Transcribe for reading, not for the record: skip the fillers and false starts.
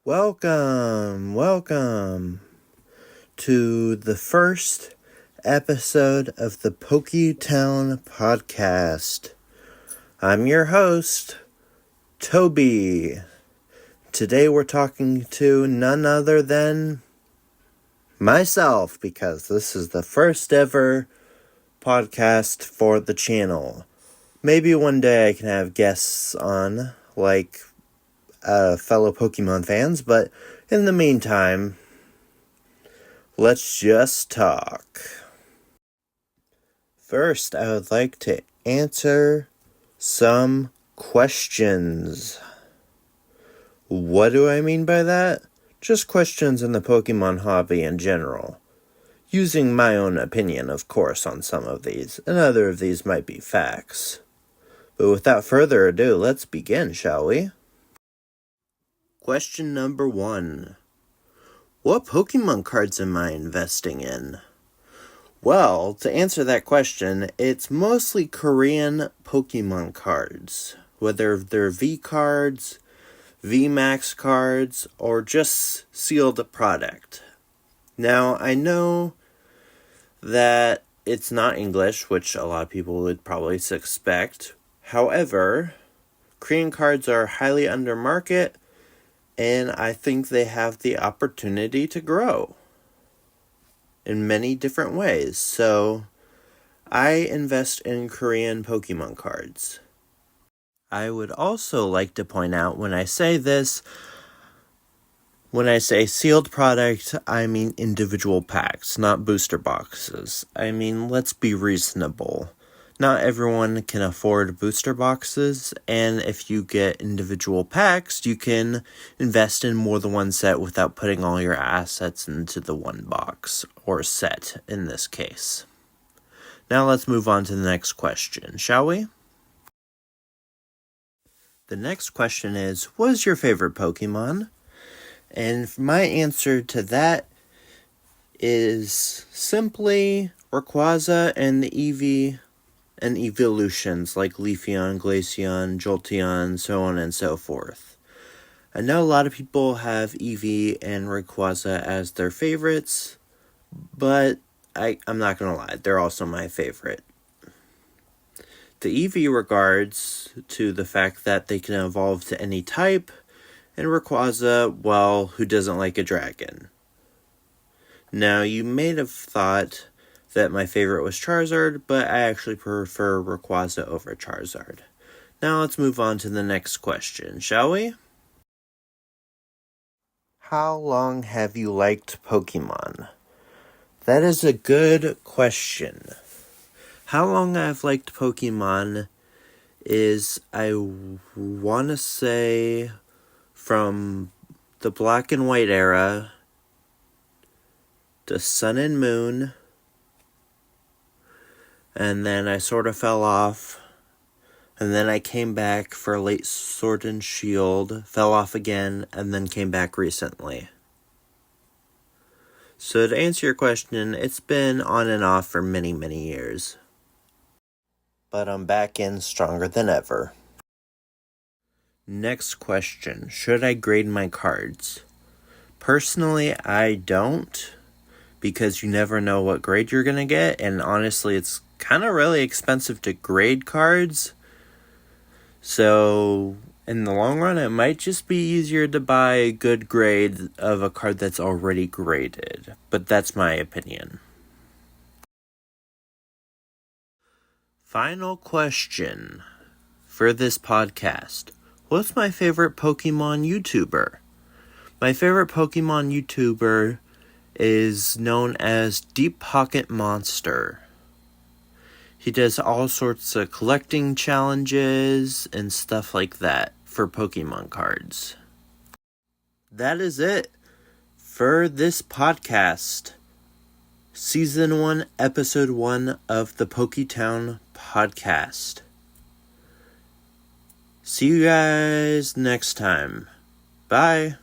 Welcome to the first episode of the PokeTown podcast. I'm your host, Toby. Today we're talking to none other than myself, because this is the first ever podcast for the channel. Maybe one day I can have guests on, like fellow Pokemon fans, but in the meantime, let's just talk. First, I would like to answer some questions. What do I mean by that? Just questions in the Pokemon hobby in general. Using my own opinion, of course, on some of these, and other of these might be facts. But without further ado, let's begin, shall we? Question number 1. What Pokemon cards am I investing in? Well, to answer that question, it's mostly Korean Pokemon cards. Whether they're V cards, VMAX cards, or just sealed product. Now, I know that it's not English, which a lot of people would probably suspect. However, Korean cards are highly under market, and I think they have the opportunity to grow in many different ways. So, I invest in Korean Pokemon cards. I would also like to point out when I say this, when I say sealed product, I mean individual packs, not booster boxes. I mean, let's be reasonable. Not everyone can afford booster boxes, and if you get individual packs, you can invest in more than one set without putting all your assets into the one box, or set in this case. Now let's move on to the next question, shall we? The next question is, what is your favorite Pokemon? And my answer to that is simply Rayquaza and the Eevee and evolutions like Leafeon, Glaceon, Jolteon, so on and so forth. I know a lot of people have Eevee and Rayquaza as their favorites, but I'm not going to lie, they're also my favorite. The Eevee regards to the fact that they can evolve to any type, and Rayquaza, well, who doesn't like a dragon? Now, you may have thought that my favorite was Charizard, but I actually prefer Rayquaza over Charizard. Now let's move on to the next question, shall we? How long have you liked Pokemon? That is a good question. How long I've liked Pokemon is, I want to say, from the Black and White era to Sun and Moon, and then I sort of fell off, and then I came back for late Sword and Shield, fell off again, and then came back recently. So to answer your question, it's been on and off for many, many years. But I'm back in stronger than ever. Next question, should I grade my cards? Personally, I don't, because you never know what grade you're going to get, and honestly, it's kind of really expensive to grade cards. So, in the long run, it might just be easier to buy a good grade of a card that's already graded. But that's my opinion. Final question for this podcast. What's my favorite Pokemon YouTuber? My favorite Pokemon YouTuber is known as Deep Pocket Monster. He does all sorts of collecting challenges and stuff like that for Pokemon cards. That is it for this podcast. Season 1, Episode 1 of the PokeTown podcast. See you guys next time. Bye.